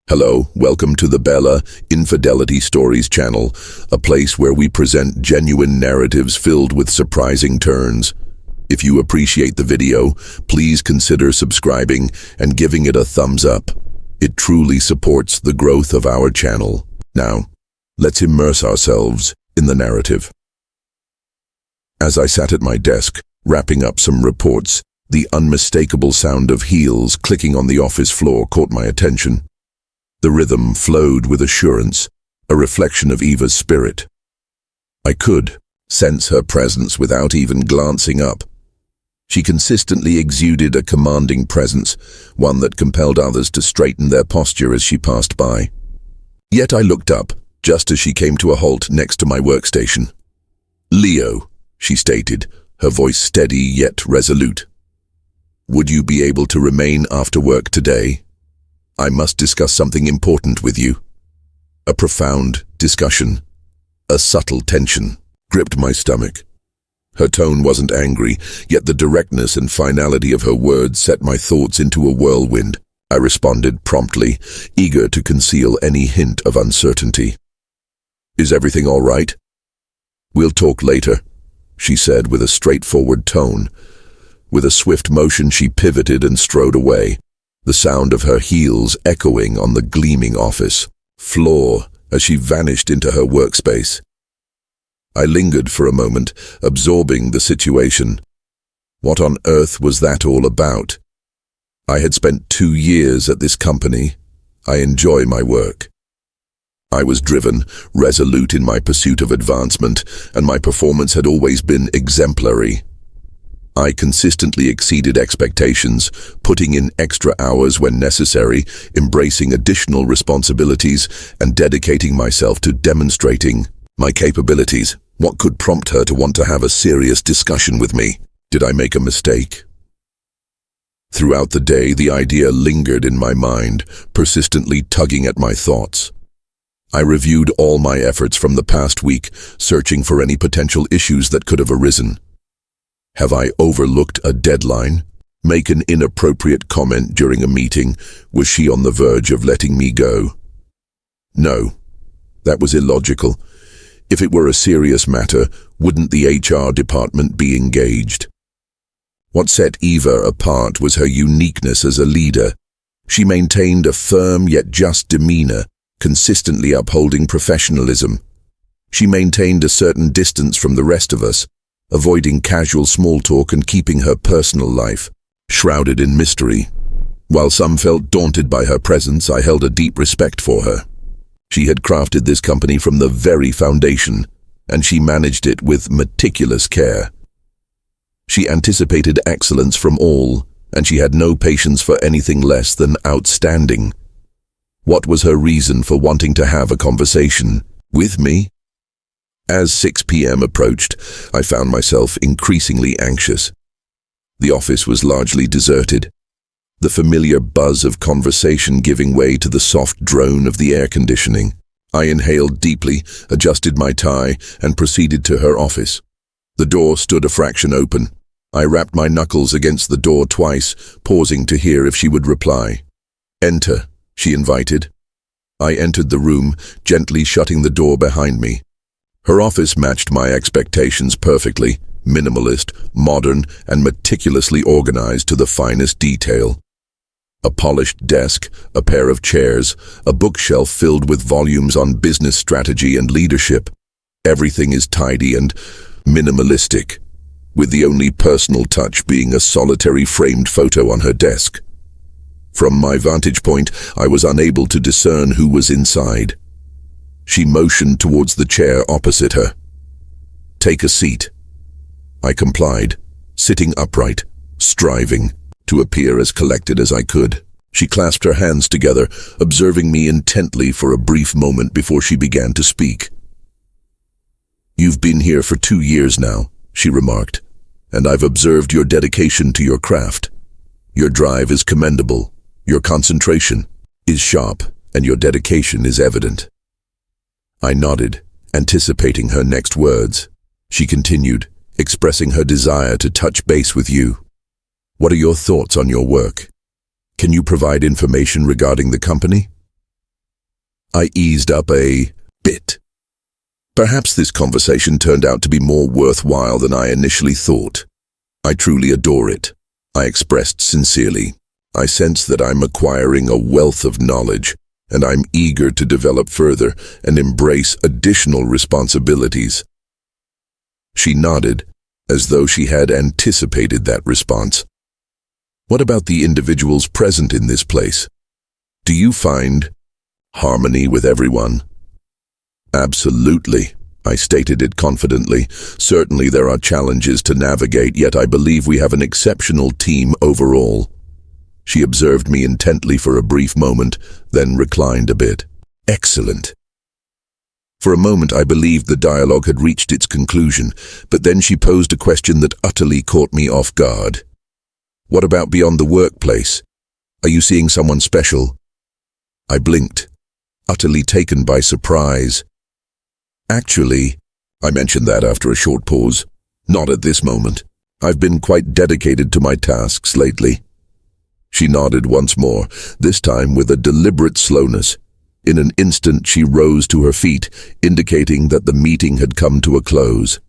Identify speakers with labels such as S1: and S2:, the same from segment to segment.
S1: Hello, welcome to the Bella Infidelity Stories channel, a place where we present genuine narratives filled with surprising turns. If you appreciate the video, please consider subscribing and giving it a thumbs up. It truly supports the growth of our channel. Now, let's immerse ourselves in the narrative. As I sat at my desk, wrapping up some reports, the unmistakable sound of heels clicking on the office floor caught my attention. The rhythm flowed with assurance, a reflection of Eva's spirit. I could sense her presence without even glancing up. She consistently exuded a commanding presence, one that compelled others to straighten their posture as she passed by. Yet I looked up, just as she came to a halt next to my workstation. "Leo," she stated, her voice steady yet resolute. "Would you be able to remain after work today? I must discuss something important with you." A profound discussion, a subtle tension, gripped my stomach. Her tone wasn't angry, yet the directness and finality of her words set my thoughts into a whirlwind. I responded promptly, eager to conceal any hint of uncertainty. "Is everything all right?" "We'll talk later," she said with a straightforward tone. With a swift motion she pivoted and strode away, the sound of her heels echoing on the gleaming office floor as she vanished into her workspace. I lingered for a moment, absorbing the situation. What on earth was that all about? I had spent 2 years at this company. I enjoy my work. I was driven, resolute in my pursuit of advancement, and my performance had always been exemplary. I consistently exceeded expectations, putting in extra hours when necessary, embracing additional responsibilities, and dedicating myself to demonstrating my capabilities. What could prompt her to want to have a serious discussion with me? Did I make a mistake? Throughout the day, the idea lingered in my mind, persistently tugging at my thoughts. I reviewed all my efforts from the past week, searching for any potential issues that could have arisen. Have I overlooked a deadline? Make an inappropriate comment during a meeting? Was she on the verge of letting me go? No, that was illogical. If it were a serious matter, wouldn't the HR department be engaged? What set Eva apart was her uniqueness as a leader. She maintained a firm yet just demeanor, consistently upholding professionalism. She maintained a certain distance from the rest of us, avoiding casual small talk and keeping her personal life shrouded in mystery. While some felt daunted by her presence, I held a deep respect for her. She had crafted this company from the very foundation, and she managed it with meticulous care. She anticipated excellence from all, and she had no patience for anything less than outstanding. What was her reason for wanting to have a conversation with me? As 6 p.m. approached, I found myself increasingly anxious. The office was largely deserted, the familiar buzz of conversation giving way to the soft drone of the air conditioning. I inhaled deeply, adjusted my tie, and proceeded to her office. The door stood a fraction open. I rapped my knuckles against the door twice, pausing to hear if she would reply. "Enter," she invited. I entered the room, gently shutting the door behind me. Her office matched my expectations perfectly, minimalist, modern, and meticulously organized to the finest detail. A polished desk, a pair of chairs, a bookshelf filled with volumes on business strategy and leadership. Everything is tidy and minimalistic, with the only personal touch being a solitary framed photo on her desk. From my vantage point, I was unable to discern who was inside. She motioned towards the chair opposite her. "Take a seat." I complied, sitting upright, striving to appear as collected as I could. She clasped her hands together, observing me intently for a brief moment before she began to speak. "You've been here for 2 years now," she remarked, "and I've observed your dedication to your craft. Your drive is commendable, your concentration is sharp, and your dedication is evident." I nodded, anticipating her next words. She continued, expressing her desire to touch base with you. "What are your thoughts on your work? Can you provide information regarding the company?" I eased up a bit. Perhaps this conversation turned out to be more worthwhile than I initially thought. I truly adore it, I expressed sincerely. I sense that I'm acquiring a wealth of knowledge, and I'm eager to develop further and embrace additional responsibilities. She nodded, as though she had anticipated that response. What about the individuals present in this place? Do you find harmony with everyone? Absolutely, I stated it confidently. Certainly there are challenges to navigate, yet I believe we have an exceptional team overall. She observed me intently for a brief moment, then reclined a bit. Excellent. For a moment I believed the dialogue had reached its conclusion, but then she posed a question that utterly caught me off guard. What about beyond the workplace? Are you seeing someone special? I blinked, utterly taken by surprise. Actually, I mentioned that after a short pause. Not at this moment. I've been quite dedicated to my tasks lately. She nodded once more, this time with a deliberate slowness. In an instant she rose to her feet, indicating that the meeting had come to a close.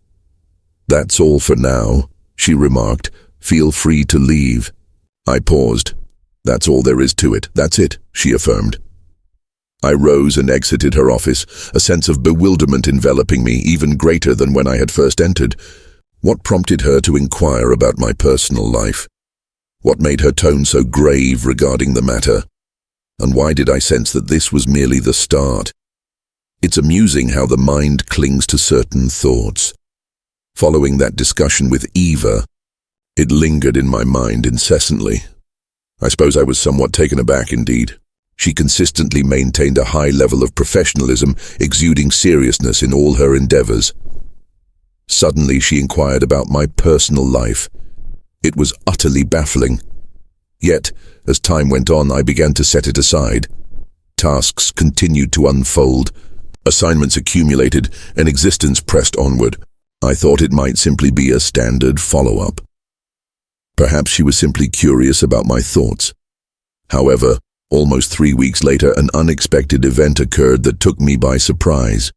S1: That's all for now, she remarked. Feel free to leave. I paused. That's all there is to it. That's it, she affirmed. I rose and exited her office, a sense of bewilderment enveloping me, even greater than when I had first entered. What prompted her to inquire about my personal life? What made her tone so grave regarding the matter? And why did I sense that this was merely the start? It's amusing how the mind clings to certain thoughts. Following that discussion with Eva, it lingered in my mind incessantly. I suppose I was somewhat taken aback indeed. She consistently maintained a high level of professionalism, exuding seriousness in all her endeavors. Suddenly she inquired about my personal life. It was utterly baffling. Yet, as time went on, I began to set it aside. Tasks continued to unfold. Assignments accumulated, and existence pressed onward. I thought it might simply be a standard follow-up. Perhaps she was simply curious about my thoughts. However, almost 3 weeks later, an unexpected event occurred that took me by surprise.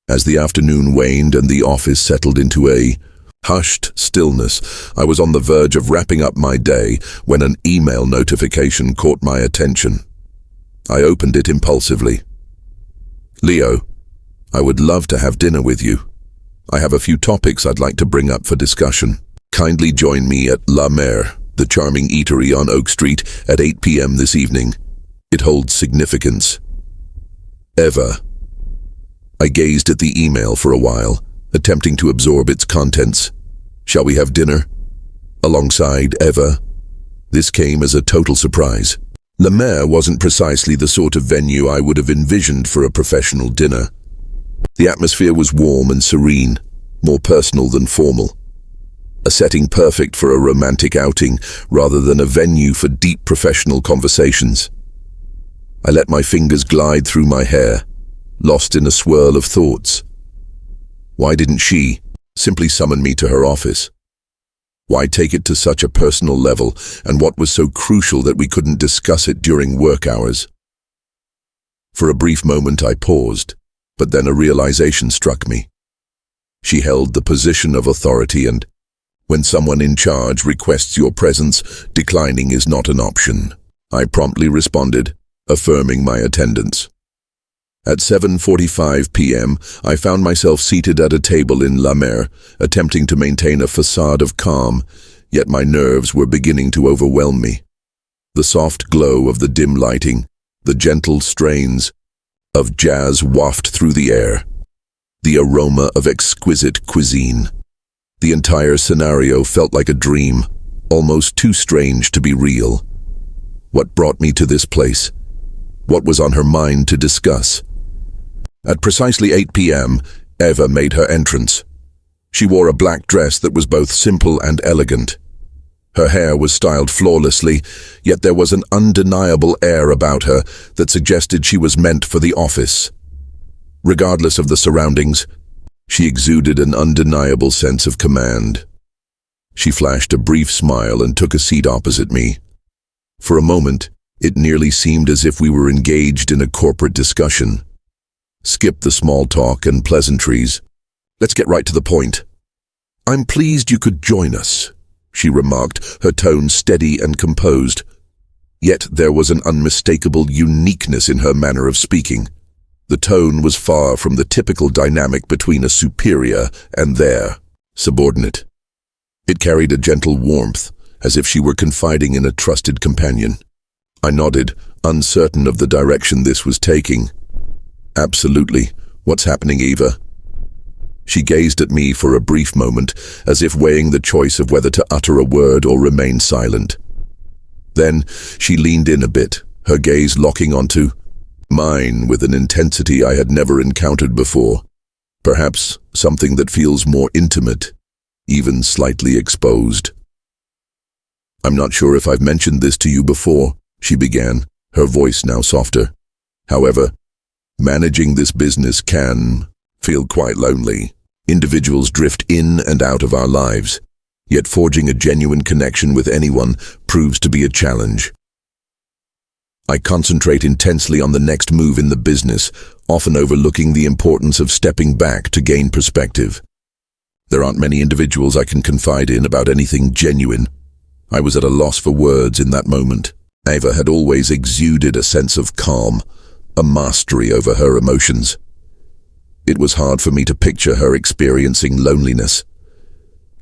S1: As the afternoon waned and the office settled into a hushed stillness, I was on the verge of wrapping up my day when an email notification caught my attention. I opened it impulsively. Leo, I would love to have dinner with you. I have a few topics I'd like to bring up for discussion. Kindly join me at La Mer, the charming eatery on Oak Street, at 8 p.m. this evening. It holds significance. Eva. I gazed at the email for a while, attempting to absorb its contents. Shall we have dinner? Alongside Eva. This came as a total surprise. La Mer wasn't precisely the sort of venue I would have envisioned for a professional dinner. The atmosphere was warm and serene, more personal than formal. A setting perfect for a romantic outing rather than a venue for deep professional conversations. I let my fingers glide through my hair, lost in a swirl of thoughts. Why didn't she simply summon me to her office? Why take it to such a personal level, and what was so crucial that we couldn't discuss it during work hours? For a brief moment I paused, but then a realization struck me. She held the position of authority, and when someone in charge requests your presence, declining is not an option. I promptly responded, affirming my attendance. At 7:45 p.m., I found myself seated at a table in La Mer, attempting to maintain a facade of calm, yet my nerves were beginning to overwhelm me. The soft glow of the dim lighting, the gentle strains of jazz waft through the air, the aroma of exquisite cuisine. The entire scenario felt like a dream, almost too strange to be real. What brought me to this place? What was on her mind to discuss? At precisely 8 p.m., Eva made her entrance. She wore a black dress that was both simple and elegant. Her hair was styled flawlessly, yet there was an undeniable air about her that suggested she was meant for the office. Regardless of the surroundings, she exuded an undeniable sense of command. She flashed a brief smile and took a seat opposite me. For a moment, It nearly seemed as if we were engaged in a corporate discussion. Skip the small talk and pleasantries. Let's get right to the point. "I'm pleased you could join us," she remarked, her tone steady and composed. Yet there was an unmistakable uniqueness in her manner of speaking. The tone was far from the typical dynamic between a superior and their subordinate. It carried a gentle warmth, as if she were confiding in a trusted companion. I nodded, uncertain of the direction this was taking. "Absolutely. What's happening, Eva?" She gazed at me for a brief moment, as if weighing the choice of whether to utter a word or remain silent. Then she leaned in a bit, her gaze locking onto mine with an intensity I had never encountered before. Perhaps something that feels more intimate, even slightly exposed. "I'm not sure if I've mentioned this to you before," she began, her voice now softer. "However, managing this business can feel quite lonely. Individuals drift in and out of our lives, yet forging a genuine connection with anyone proves to be a challenge. I concentrate intensely on the next move in the business, often overlooking the importance of stepping back to gain perspective. There aren't many individuals I can confide in about anything genuine. I was at a loss for words in that moment. Eva had always exuded a sense of calm, a mastery over her emotions. It was hard for me to picture her experiencing loneliness.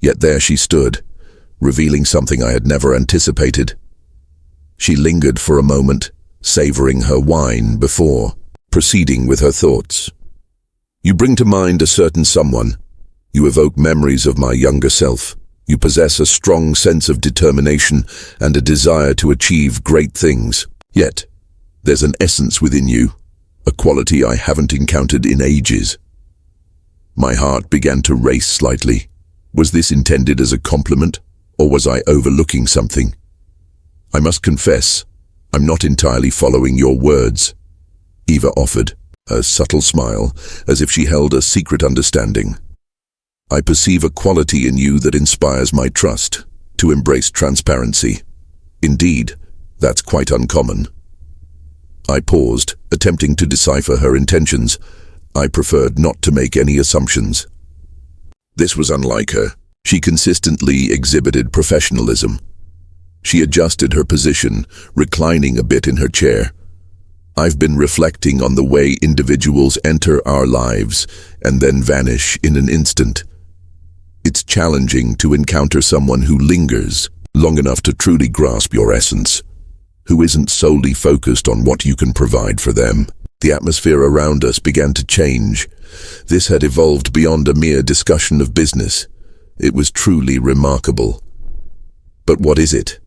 S1: Yet there she stood, revealing something I had never anticipated. She lingered for a moment, savoring her wine before proceeding with her thoughts. "You bring to mind a certain someone. You evoke memories of my younger self. You possess a strong sense of determination and a desire to achieve great things. Yet, there's an essence within you, a quality I haven't encountered in ages." My heart began to race slightly. Was this intended as a compliment, or was I overlooking something? "I must confess, I'm not entirely following your words," Eva offered, a subtle smile, as if she held a secret understanding. "I perceive a quality in you that inspires my trust, to embrace transparency. Indeed, that's quite uncommon." I paused, attempting to decipher her intentions. I preferred not to make any assumptions. This was unlike her. She consistently exhibited professionalism. She adjusted her position, reclining a bit in her chair. "I've been reflecting on the way individuals enter our lives and then vanish in an instant. It's challenging to encounter someone who lingers long enough to truly grasp your essence, who isn't solely focused on what you can provide for them." The atmosphere around us began to change. This had evolved beyond a mere discussion of business. It was truly remarkable. "But what is it?"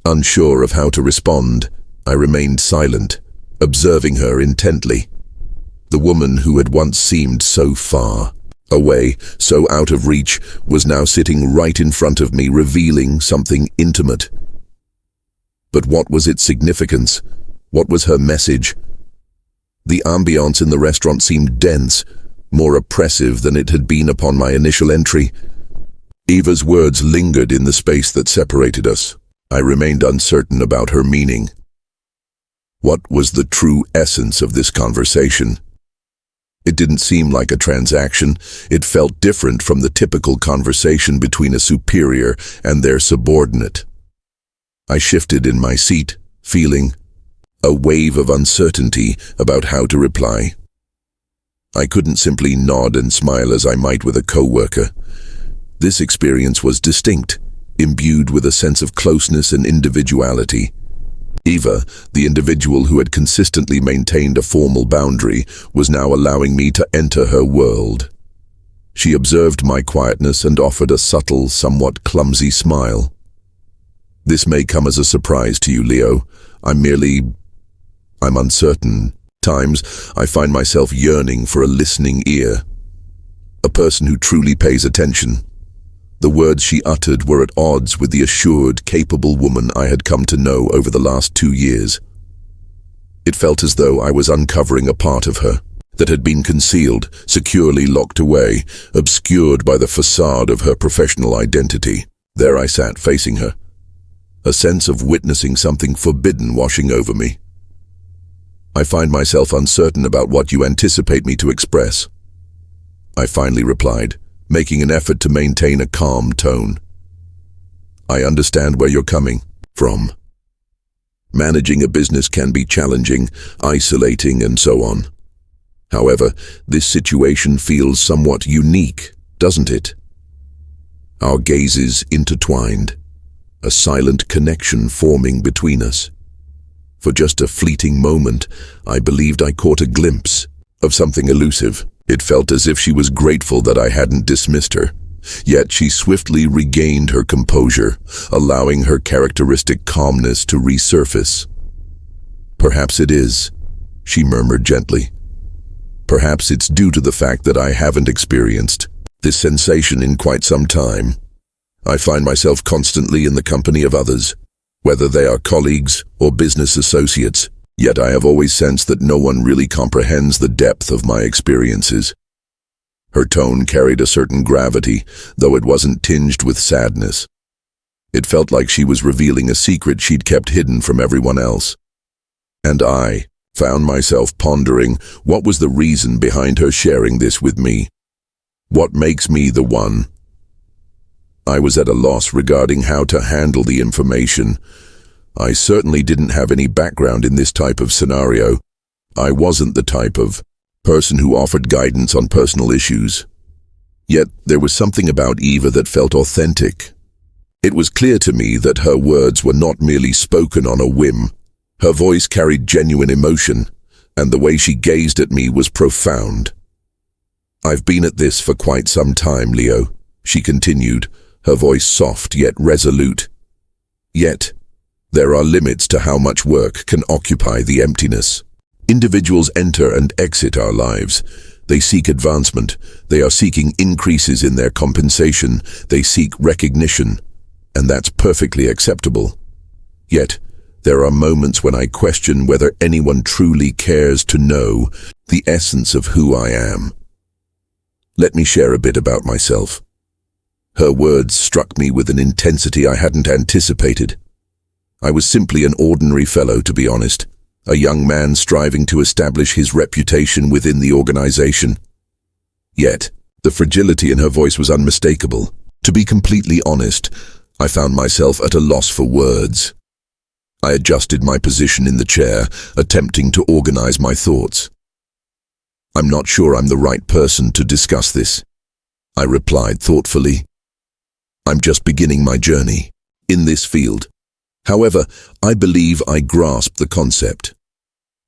S1: Unsure of how to respond, I remained silent, observing her intently. The woman who had once seemed so far away, so out of reach, was now sitting right in front of me, revealing something intimate. But what was its significance? What was her message? The ambiance in the restaurant seemed dense, more oppressive than it had been upon my initial entry. Eva's words lingered in the space that separated us. I remained uncertain about her meaning. What was the true essence of this conversation? It didn't seem like a transaction. It felt different from the typical conversation between a superior and their subordinate. I shifted in my seat, feeling a wave of uncertainty about how to reply. I couldn't simply nod and smile as I might with a coworker. This experience was distinct, imbued with a sense of closeness and individuality. Eva, the individual who had consistently maintained a formal boundary, was now allowing me to enter her world. She observed my quietness and offered a subtle, somewhat clumsy smile. "This may come as a surprise to you, Leo. I'm uncertain. Times, I find myself yearning for a listening ear. A person who truly pays attention." The words she uttered were at odds with the assured, capable woman I had come to know over the last 2 years. It felt as though I was uncovering a part of her that had been concealed, securely locked away, obscured by the facade of her professional identity. There I sat, facing her. a sense of witnessing something forbidden washing over me. I find myself uncertain about what you anticipate me to express. I finally replied, making an effort to maintain a calm tone. I understand where you're coming from. Managing a business can be challenging, isolating, and so on. However, this situation feels somewhat unique, doesn't it? Our gazes intertwined, a silent connection forming between us. For just a fleeting moment, I believed I caught a glimpse of something elusive. It felt as if she was grateful that I hadn't dismissed her. Yet she swiftly regained her composure, allowing her characteristic calmness to resurface. Perhaps it is, she murmured gently. Perhaps it's due to the fact that I haven't experienced this sensation in quite some time. I find myself constantly in the company of others, whether they are colleagues or business associates, yet I have always sensed that no one really comprehends the depth of my experiences. Her tone carried a certain gravity, though it wasn't tinged with sadness. It felt like she was revealing a secret she'd kept hidden from everyone else. And I found myself pondering what was the reason behind her sharing this with me. What makes me the one? I was at a loss regarding how to handle the information. I certainly didn't have any background in this type of scenario. I wasn't the type of person who offered guidance on personal issues. Yet there was something about Eva that felt authentic. It was clear to me that her words were not merely spoken on a whim. Her voice carried genuine emotion, and the way she gazed at me was profound. I've been at this for quite some time, Leo, she continued, her voice soft yet resolute. Yet, there are limits to how much work can occupy the emptiness. Individuals enter and exit our lives. They seek advancement. They are seeking increases in their compensation. They seek recognition. And that's perfectly acceptable. Yet, there are moments when I question whether anyone truly cares to know the essence of who I am. Let me share a bit about myself. Her words struck me with an intensity I hadn't anticipated. I was simply an ordinary fellow, to be honest, a young man striving to establish his reputation within the organization. Yet, the fragility in her voice was unmistakable. To be completely honest, I found myself at a loss for words. I adjusted my position in the chair, attempting to organize my thoughts. I'm not sure I'm the right person to discuss this, I replied thoughtfully. I'm just beginning my journey in this field. However, I believe I grasp the concept.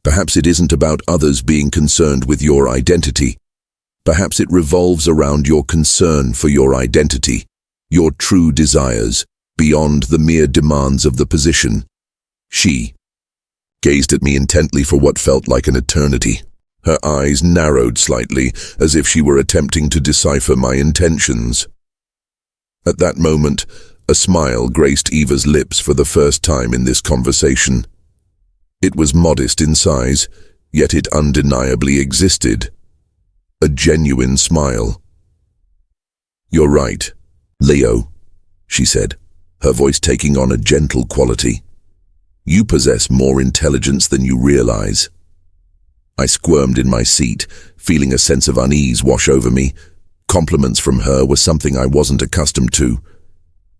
S1: Perhaps it isn't about others being concerned with your identity. Perhaps it revolves around your concern for your identity, your true desires, beyond the mere demands of the position. She gazed at me intently for what felt like an eternity. Her eyes narrowed slightly, as if she were attempting to decipher my intentions. At that moment, a smile graced Eva's lips for the first time in this conversation. It was modest in size, yet it undeniably existed. A genuine smile. You're right, Leo, she said, her voice taking on a gentle quality. You possess more intelligence than you realize. I squirmed in my seat, feeling a sense of unease wash over me. Compliments from her were something I wasn't accustomed to.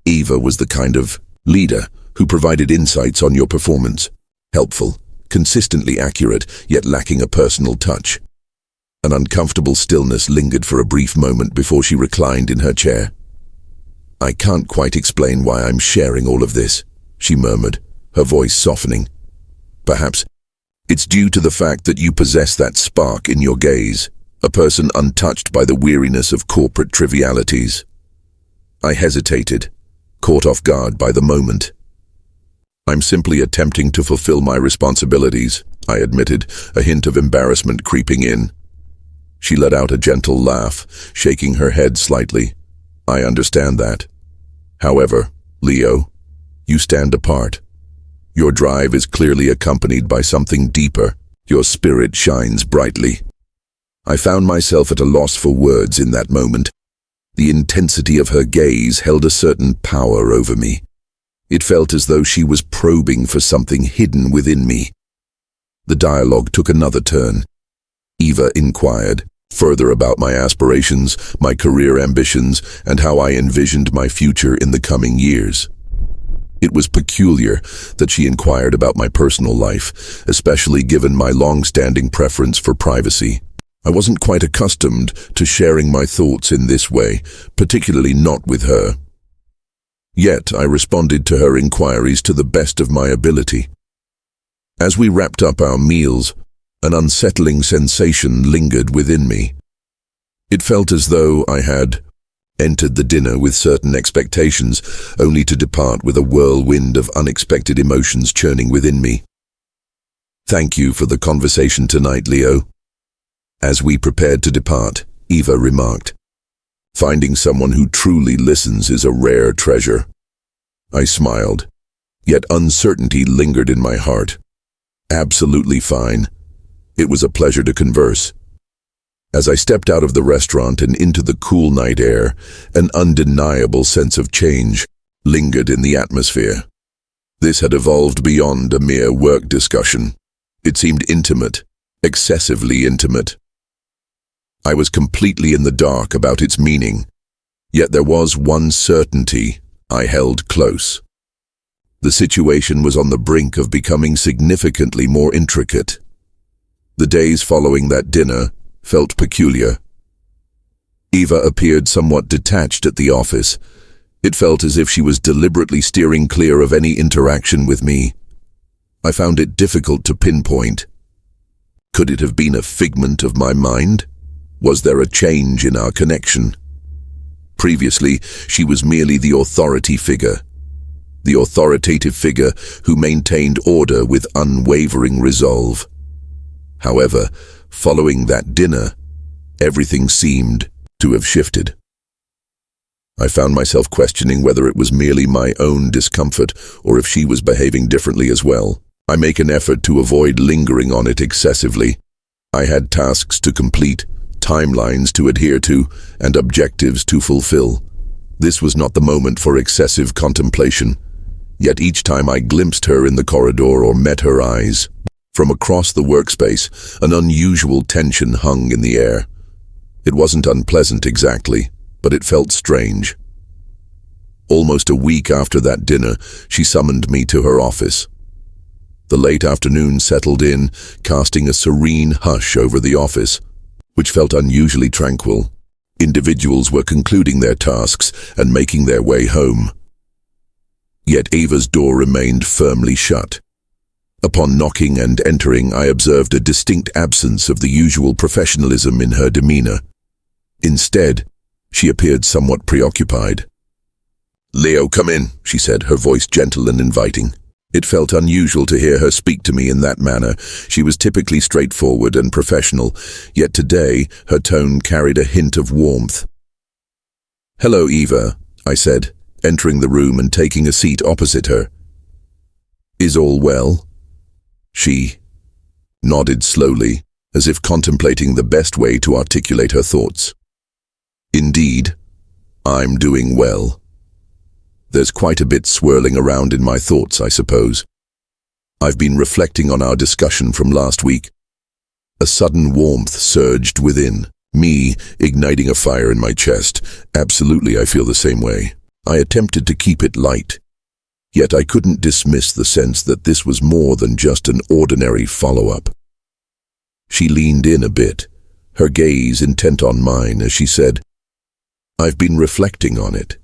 S1: Eva was the kind of leader who provided insights on your performance. Helpful, consistently accurate, yet lacking a personal touch. An uncomfortable stillness lingered for a brief moment before she reclined in her chair. I can't quite explain why I'm sharing all of this, she murmured, her voice softening. Perhaps it's due to the fact that you possess that spark in your gaze, a person untouched by the weariness of corporate trivialities. I hesitated, caught off guard by the moment. I'm simply attempting to fulfill my responsibilities, I admitted, a hint of embarrassment creeping in. She let out a gentle laugh, shaking her head slightly. I understand that. However, Leo, you stand apart. Your drive is clearly accompanied by something deeper. Your spirit shines brightly. I found myself at a loss for words in that moment. The intensity of her gaze held a certain power over me. It felt as though she was probing for something hidden within me. The dialogue took another turn. Eva inquired further about my aspirations, my career ambitions, and how I envisioned my future in the coming years. It was peculiar that she inquired about my personal life, especially given my long-standing preference for privacy. I wasn't quite accustomed to sharing my thoughts in this way, particularly not with her. Yet I responded to her inquiries to the best of my ability. As we wrapped up our meals, an unsettling sensation lingered within me. It felt as though I had entered the dinner with certain expectations, only to depart with a whirlwind of unexpected emotions churning within me. "Thank you for the conversation tonight, Leo." As we prepared to depart, Eva remarked, "Finding someone who truly listens is a rare treasure." I smiled, yet uncertainty lingered in my heart. "Absolutely fine. It was a pleasure to converse." As I stepped out of the restaurant and into the cool night air, an undeniable sense of change lingered in the atmosphere. This had evolved beyond a mere work discussion. It seemed intimate, excessively intimate. I was completely in the dark about its meaning, yet there was one certainty I held close. The situation was on the brink of becoming significantly more intricate. The days following that dinner felt peculiar. Eva appeared somewhat detached at the office. It felt as if she was deliberately steering clear of any interaction with me. I found it difficult to pinpoint. Could it have been a figment of my mind? Was there a change in our connection? Previously, she was merely the authority figure. The authoritative figure who maintained order with unwavering resolve. However, following that dinner, everything seemed to have shifted. I found myself questioning whether it was merely my own discomfort or if she was behaving differently as well. I make an effort to avoid lingering on it excessively. I had tasks to complete, timelines to adhere to, and objectives to fulfill. This was not the moment for excessive contemplation. Yet each time I glimpsed her in the corridor or met her eyes, from across the workspace, an unusual tension hung in the air. It wasn't unpleasant exactly, but it felt strange. Almost a week after that dinner, she summoned me to her office. The late afternoon settled in, casting a serene hush over the office, which felt unusually tranquil. Individuals were concluding their tasks and making their way home. Yet Eva's door remained firmly shut. Upon knocking and entering, I observed a distinct absence of the usual professionalism in her demeanor. Instead, she appeared somewhat preoccupied. "Leo, come in," she said, her voice gentle and inviting. It felt unusual to hear her speak to me in that manner. She was typically straightforward and professional, yet today her tone carried a hint of warmth. "Hello, Eva," I said, entering the room and taking a seat opposite her. "Is all well?" She nodded slowly, as if contemplating the best way to articulate her thoughts. "Indeed, I'm doing well. There's quite a bit swirling around in my thoughts, I suppose. I've been reflecting on our discussion from last week." A sudden warmth surged within me, igniting a fire in my chest. Absolutely, I feel the same way. I attempted to keep it light. Yet I couldn't dismiss the sense that this was more than just an ordinary follow-up. She leaned in a bit, her gaze intent on mine as she said, "I've been reflecting on it.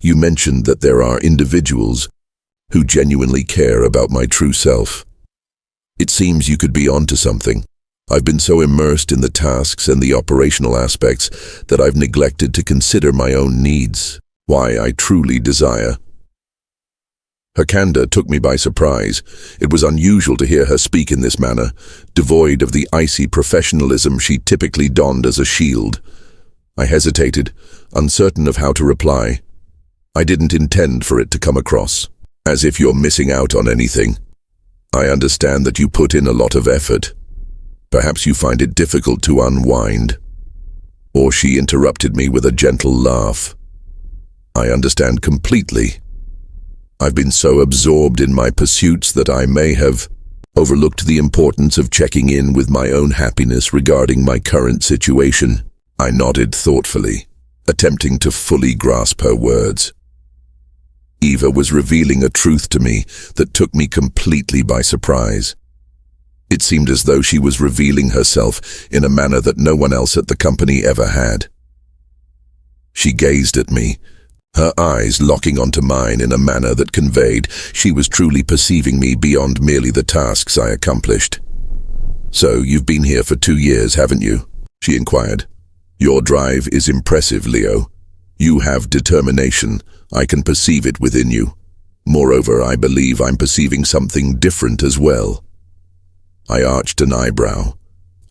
S1: You mentioned that there are individuals who genuinely care about my true self. It seems you could be onto something. I've been so immersed in the tasks and the operational aspects that I've neglected to consider my own needs, why I truly desire." Her candor took me by surprise. It was unusual to hear her speak in this manner, devoid of the icy professionalism she typically donned as a shield. I hesitated, uncertain of how to reply. I didn't intend for it to come across as if you're missing out on anything. I understand that you put in a lot of effort. Perhaps you find it difficult to unwind. Or she interrupted me with a gentle laugh. I understand completely. I've been so absorbed in my pursuits that I may have overlooked the importance of checking in with my own happiness regarding my current situation. I nodded thoughtfully, attempting to fully grasp her words. Eva was revealing a truth to me that took me completely by surprise. It seemed as though she was revealing herself in a manner that no one else at the company ever had. She gazed at me, her eyes locking onto mine in a manner that conveyed she was truly perceiving me beyond merely the tasks I accomplished. "So, you've been here for 2 years, haven't you?" she inquired. "Your drive is impressive, Leo. You have determination. I can perceive it within you. Moreover, I believe I'm perceiving something different as well." I arched an eyebrow,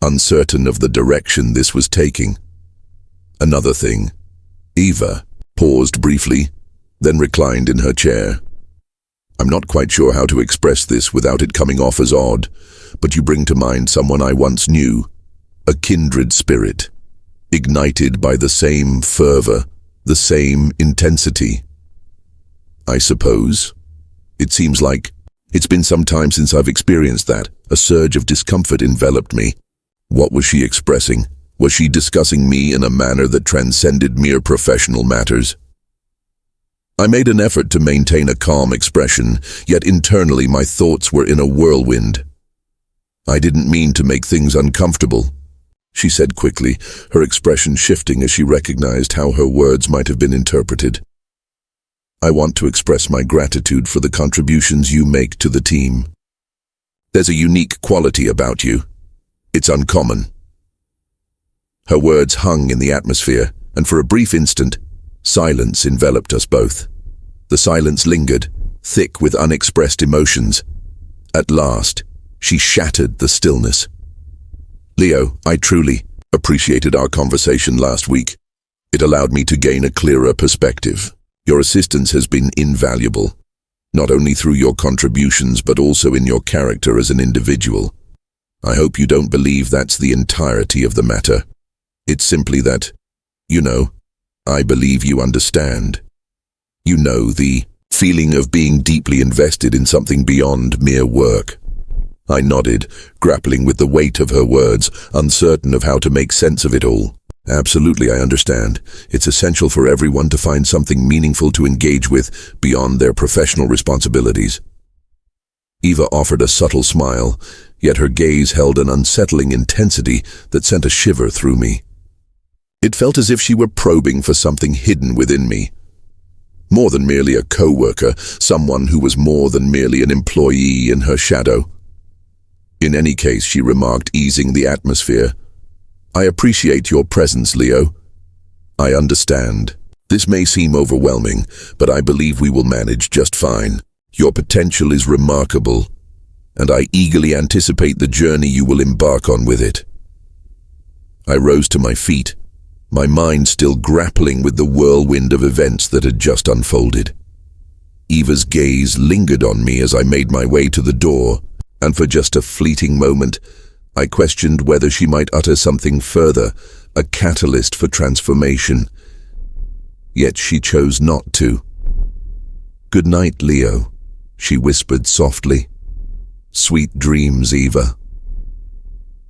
S1: uncertain of the direction this was taking. "Another thing." Eva paused briefly, then reclined in her chair. "I'm not quite sure how to express this without it coming off as odd, but you bring to mind someone I once knew, a kindred spirit, ignited by the same fervor, the same intensity." "I suppose. It seems like it's been some time since I've experienced that." A surge of discomfort enveloped me. What was she expressing? Was she discussing me in a manner that transcended mere professional matters? I made an effort to maintain a calm expression, yet internally my thoughts were in a whirlwind. "I didn't mean to make things uncomfortable," she said quickly, her expression shifting as she recognized how her words might have been interpreted. "I want to express my gratitude for the contributions you make to the team. There's a unique quality about you. It's uncommon." Her words hung in the atmosphere, and for a brief instant, silence enveloped us both. The silence lingered, thick with unexpressed emotions. At last, she shattered the stillness. "Leo, I truly appreciated our conversation last week. It allowed me to gain a clearer perspective. Your assistance has been invaluable, not only through your contributions but also in your character as an individual. I hope you don't believe that's the entirety of the matter. It's simply that, I believe you understand. You know, the feeling of being deeply invested in something beyond mere work." I nodded, grappling with the weight of her words, uncertain of how to make sense of it all. "Absolutely, I understand. It's essential for everyone to find something meaningful to engage with beyond their professional responsibilities." Eva offered a subtle smile, yet her gaze held an unsettling intensity that sent a shiver through me. It felt as if she were probing for something hidden within me. More than merely a co-worker, someone who was more than merely an employee in her shadow. "In any case," she remarked, easing the atmosphere, "I appreciate your presence, Leo. I understand. This may seem overwhelming, but I believe we will manage just fine. Your potential is remarkable, and I eagerly anticipate the journey you will embark on with it." I rose to my feet, my mind still grappling with the whirlwind of events that had just unfolded. Eva's gaze lingered on me as I made my way to the door, and for just a fleeting moment, I questioned whether she might utter something further, a catalyst for transformation. Yet she chose not to. "Good night, Leo," she whispered softly. "Sweet dreams, Eva."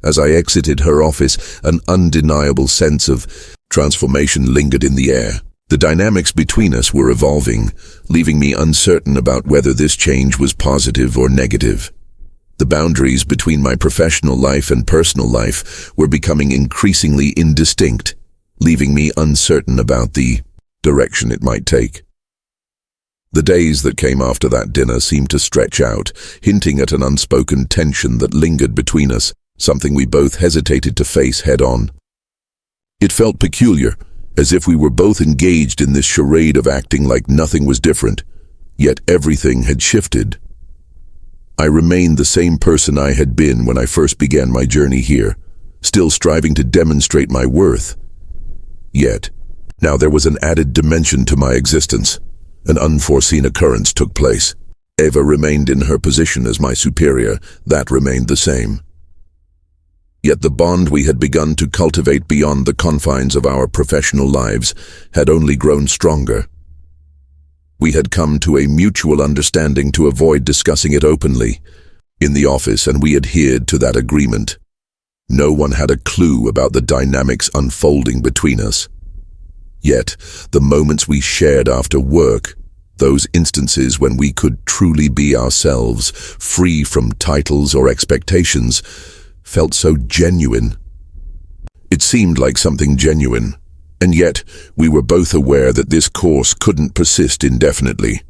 S1: As I exited her office, an undeniable sense of transformation lingered in the air. The dynamics between us were evolving, leaving me uncertain about whether this change was positive or negative. The boundaries between my professional life and personal life were becoming increasingly indistinct, leaving me uncertain about the direction it might take. The days that came after that dinner seemed to stretch out, hinting at an unspoken tension that lingered between us, something we both hesitated to face head-on. It felt peculiar, as if we were both engaged in this charade of acting like nothing was different, yet everything had shifted. I remained the same person I had been when I first began my journey here, still striving to demonstrate my worth. Yet, now there was an added dimension to my existence. An unforeseen occurrence took place. Eva remained in her position as my superior. That remained the same. Yet the bond we had begun to cultivate beyond the confines of our professional lives had only grown stronger. We had come to a mutual understanding to avoid discussing it openly in the office, and we adhered to that agreement. No one had a clue about the dynamics unfolding between us. Yet, the moments we shared after work, those instances when we could truly be ourselves, free from titles or expectations, felt so genuine. It seemed like something genuine, and yet we were both aware that this course couldn't persist indefinitely.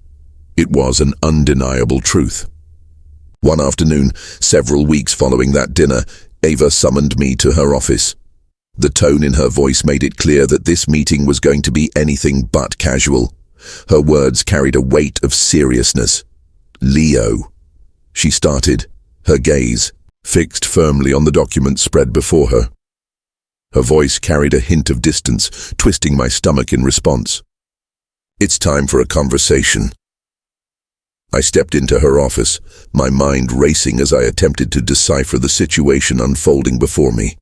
S1: It was an undeniable truth. One afternoon, several weeks following that dinner, Ava summoned me to her office. The tone in her voice made it clear that this meeting was going to be anything but casual. Her words carried a weight of seriousness. "Leo," she started, her gaze fixed firmly on the document spread before her. Her voice carried a hint of distance, twisting my stomach in response. "It's time for a conversation." I stepped into her office, my mind racing as I attempted to decipher the situation unfolding before me.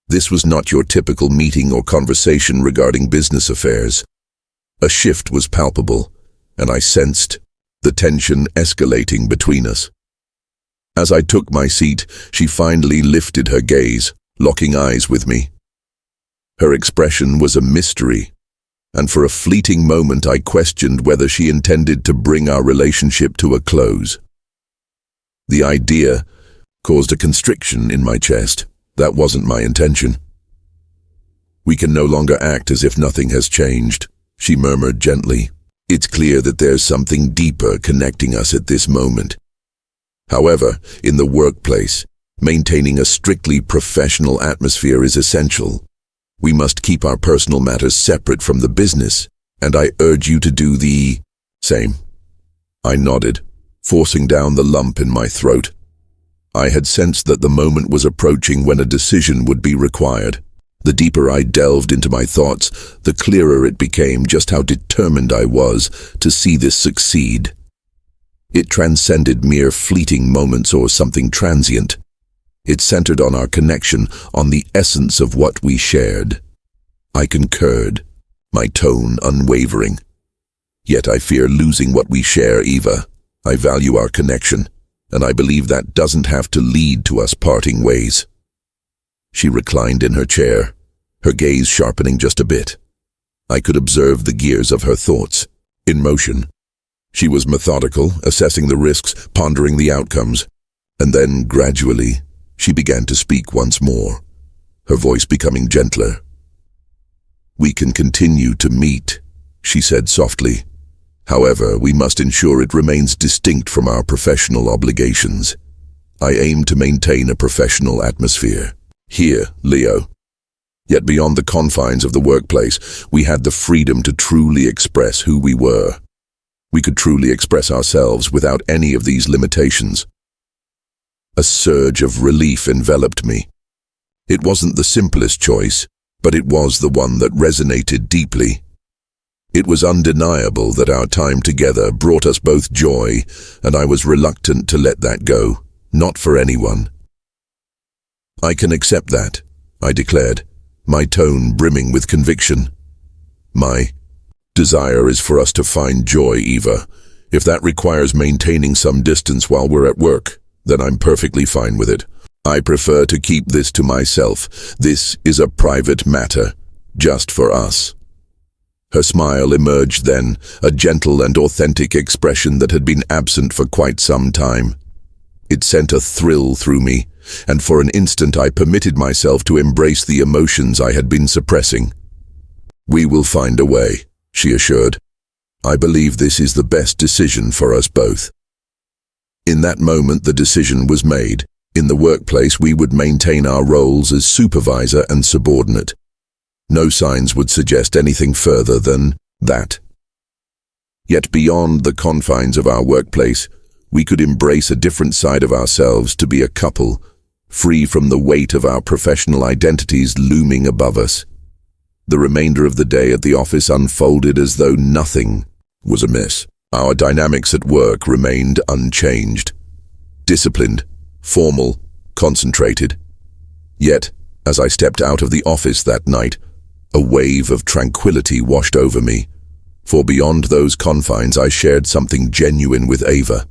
S1: This was not your typical meeting or conversation regarding business affairs. A shift was palpable, and I sensed the tension escalating between us. As I took my seat, she finally lifted her gaze, locking eyes with me. Her expression was a mystery, and for a fleeting moment I questioned whether she intended to bring our relationship to a close. The idea caused a constriction in my chest. That wasn't my intention. "We can no longer act as if nothing has changed," she murmured gently. "It's clear that there's something deeper connecting us at this moment. However, in the workplace, maintaining a strictly professional atmosphere is essential. We must keep our personal matters separate from the business, and I urge you to do the same." I nodded, forcing down the lump in my throat. I had sensed that the moment was approaching when a decision would be required. The deeper I delved into my thoughts, the clearer it became just how determined I was to see this succeed. It transcended mere fleeting moments or something transient. It centered on our connection, on the essence of what we shared. I concurred, my tone unwavering. "Yet I fear losing what we share, Eva. I value our connection, and I believe that doesn't have to lead to us parting ways." She reclined in her chair, her gaze sharpening just a bit. I could observe the gears of her thoughts, in motion. She was methodical, assessing the risks, pondering the outcomes, and then, gradually, she began to speak once more, her voice becoming gentler. "We can continue to meet," she said softly. "However, we must ensure it remains distinct from our professional obligations. I aim to maintain a professional atmosphere here, Leo. Yet beyond the confines of the workplace, we had the freedom to truly express who we were. We could truly express ourselves without any of these limitations." A surge of relief enveloped me. It wasn't the simplest choice, but it was the one that resonated deeply. It was undeniable that our time together brought us both joy, and I was reluctant to let that go, not for anyone. "I can accept that," I declared, my tone brimming with conviction. "My desire is for us to find joy, Eva. If that requires maintaining some distance while we're at work, then I'm perfectly fine with it. I prefer to keep this to myself. This is a private matter, just for us." Her smile emerged then, a gentle and authentic expression that had been absent for quite some time. It sent a thrill through me, and for an instant I permitted myself to embrace the emotions I had been suppressing. "We will find a way," she assured. "I believe this is the best decision for us both." In that moment the decision was made. In the workplace we would maintain our roles as supervisor and subordinate. No signs would suggest anything further than that. Yet beyond the confines of our workplace, we could embrace a different side of ourselves to be a couple, free from the weight of our professional identities looming above us. The remainder of the day at the office unfolded as though nothing was amiss. Our dynamics at work remained unchanged. Disciplined, formal, concentrated. Yet, as I stepped out of the office that night, a wave of tranquility washed over me. For beyond those confines I shared something genuine with Ava.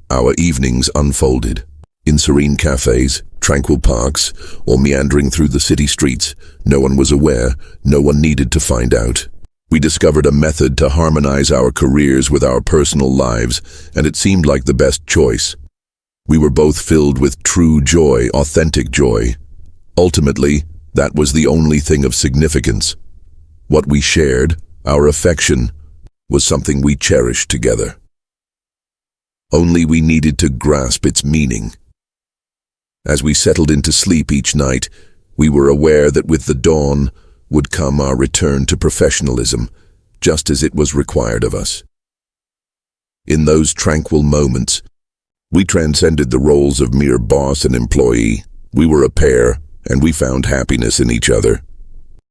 S1: Our evenings unfolded. In serene cafes, tranquil parks, or meandering through the city streets, no one was aware, no one needed to find out. We discovered a method to harmonize our careers with our personal lives, and it seemed like the best choice. We were both filled with true joy, authentic joy. Ultimately, that was the only thing of significance. What we shared, our affection, was something we cherished together. Only we needed to grasp its meaning. As we settled into sleep each night, we were aware that with the dawn would come our return to professionalism, just as it was required of us. In those tranquil moments, we transcended the roles of mere boss and employee. We were a pair, and we found happiness in each other.